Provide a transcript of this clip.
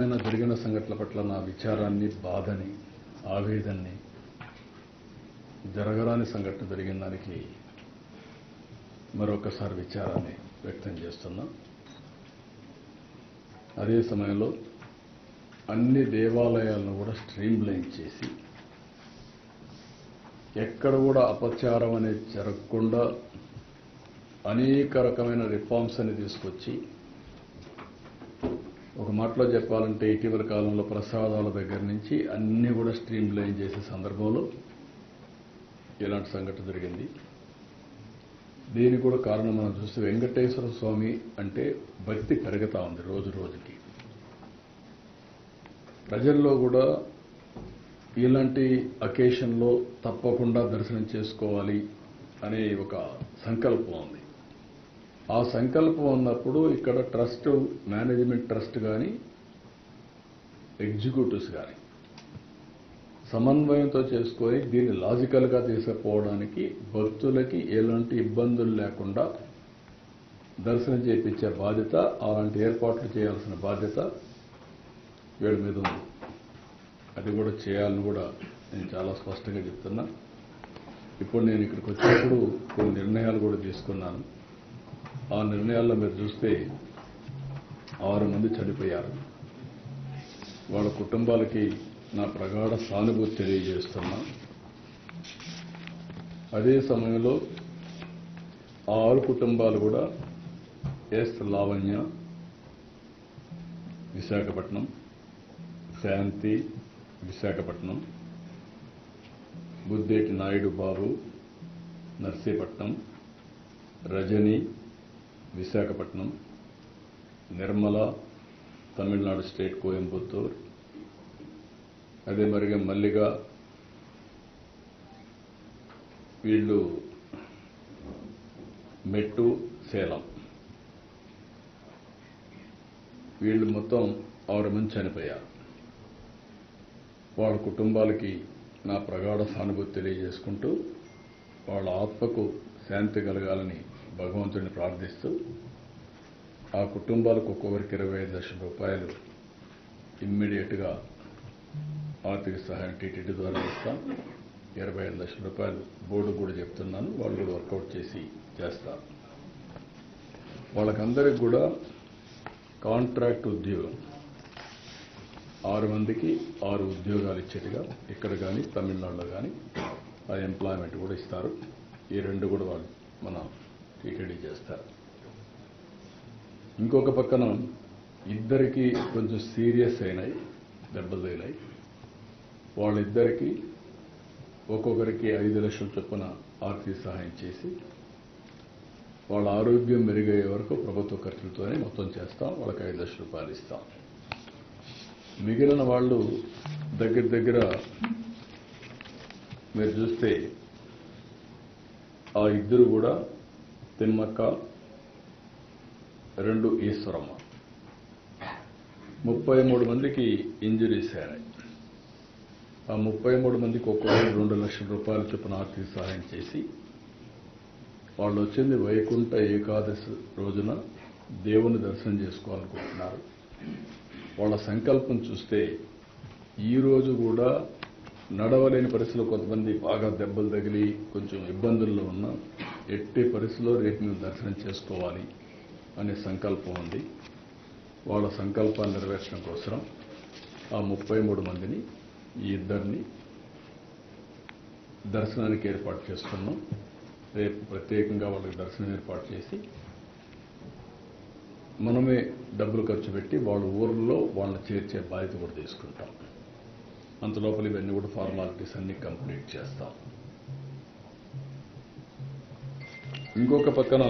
జరిగిన సంఘటనల పట్ల నా విచారాన్ని, బాధని, ఆవేదనని, జరగరాని సంఘటన జరిగిన దానికి మరొకసారి విచారాన్ని వ్యక్తం చేస్తున్నా. అదే సమయంలో అన్ని దేవాలయాలను కూడా స్ట్రీమ్లైన్ చేసి ఎక్కడ కూడా అపచారం అనేది జరగకుండా అనేక రకమైన రిఫార్మ్స్ అని తీసుకొచ్చి, ఒక మాటలో చెప్పాలంటే ఇటీవల కాలంలో ప్రసాదాల దగ్గర నుంచి అన్నీ కూడా స్ట్రీమ్లైన్ చేసే సందర్భంలో ఇలాంటి సంఘటన జరిగింది. దీనికి కూడా కారణం మనం చూస్తే వెంకటేశ్వర స్వామి అంటే భక్తి పెరుగుతా ఉంది రోజు రోజుకి. ప్రజల్లో కూడా ఇలాంటి అకేషన్లో తప్పకుండా దర్శనం చేసుకోవాలి అనే ఒక సంకల్పం ఉంది. ఆ సంకల్పం ఉన్నప్పుడు ఇక్కడ ట్రస్ట్, మేనేజ్మెంట్ ట్రస్ట్ కానీ ఎగ్జిక్యూటివ్స్ కానీ సమన్వయంతో చేసుకొని దీన్ని లాజికల్గా తీసుకుపోవడానికి భక్తులకి ఎలాంటి ఇబ్బందులు లేకుండా దర్శనం చేయించే బాధ్యత, అలాంటి ఏర్పాట్లు చేయాల్సిన బాధ్యత వీళ్ళ మీద ఉంది. అది కూడా చేయాలని కూడా నేను చాలా స్పష్టంగా చెప్తున్నా. ఇప్పుడు నేను ఇక్కడికి వచ్చినప్పుడు కొన్ని నిర్ణయాలు కూడా తీసుకున్నాను. ఆ నిర్ణయాల్లో మీరు చూస్తే 6 మంది చనిపోయారు. వాళ్ళ కుటుంబాలకి నా ప్రగాఢ సానుభూతి తెలియజేస్తున్నా. అదే సమయంలో 6 కుటుంబాలు కూడా ఎస్ లావణ్య విశాఖపట్నం, శాంతి విశాఖపట్నం, బుద్దేటి నాయుడు బాబు నర్సీపట్నం, రజని విశాఖపట్నం, నిర్మల తమిళనాడు స్టేట్ కోయంబత్తూర్, అదే మరిగా మల్లిగా వీళ్ళు మెట్టు సేలం, వీళ్ళు మొత్తం 6 మంది చనిపోయారు. వాళ్ళ కుటుంబాలకి నా ప్రగాఢ సానుభూతి తెలియజేసుకుంటూ వాళ్ళ ఆత్మకు శాంతి కలగాలని భగవంతుడిని ప్రార్థిస్తూ ఆ కుటుంబాలకు ఒక్కొక్కరికి 25 లక్షల రూపాయలు ఇమ్మీడియట్గా ఆర్థిక సహాయం టీటీడీ ద్వారా ఇస్తాం. 25 లక్షల రూపాయలు బోర్డు కూడా చెప్తున్నాను, వాళ్ళు కూడా వర్కౌట్ చేస్తారు. వాళ్ళకందరికి కూడా కాంట్రాక్ట్ ఉద్యోగం 6 మందికి 6 ఉద్యోగాలు ఇచ్చేట్టుగా ఇక్కడ కానీ తమిళనాడులో కానీ ఆ ఎంప్లాయ్మెంట్ కూడా ఇస్తారు. ఈ 2 కూడా వాళ్ళు మన టీటీడీ చేస్తారు. ఇంకొక పక్కన ఇద్దరికి కొంచెం సీరియస్ అయినాయి, దెబ్బలు తగిలాయి. వాళ్ళిద్దరికీ ఒక్కొక్కరికి 5 లక్షల చొప్పున ఆర్థిక సహాయం చేసి వాళ్ళ ఆరోగ్యం మెరుగయ్యే వరకు ప్రభుత్వ ఖర్చులతోనే మొత్తం చేస్తాం. వాళ్ళకి 5 లక్షల రూపాయలు ఇస్తాం. మిగిలిన వాళ్ళు దగ్గర మీరు చూస్తే ఆ ఇద్దరు కూడా తిమ్మక్క, 2 ఈశ్వరమ్మ, 33 మందికి ఇంజరీస్ అయినాయి. ఆ 33 మందికి ఒక్కొక్కరు 2 లక్షల రూపాయల చొప్పున ఆర్థిక సహాయం చేసి వాళ్ళు వచ్చింది వైకుంఠ ఏకాదశి రోజున దేవుని దర్శనం చేసుకోవాలనుకుంటున్నారు. వాళ్ళ సంకల్పం చూస్తే ఈ రోజు కూడా నడవలేని పరిస్థితుల్లో కొంతమంది బాగా దెబ్బలు తగిలి కొంచెం ఇబ్బందుల్లో ఉన్న ఎట్టి పరిస్థితుల్లో రేపు మేము దర్శనం చేసుకోవాలి అనే సంకల్పం ఉంది. వాళ్ళ సంకల్పాన్ని నెరవేర్చడం కోసం ఆ 33 మందిని, ఈ ఇద్దరిని దర్శనానికి ఏర్పాటు చేస్తున్నాం. రేపు ప్రత్యేకంగా వాళ్ళకి దర్శనం ఏర్పాటు చేసి మనమే డబ్బులు ఖర్చు పెట్టి వాళ్ళ ఊర్లో వాళ్ళని చేర్చే బాధ్యత కూడా తీసుకుంటాం. అంతలోపల ఇవన్నీ కూడా ఫార్మాలిటీస్ అన్ని కంప్లీట్ చేస్తాం. ఇంకొక పక్కన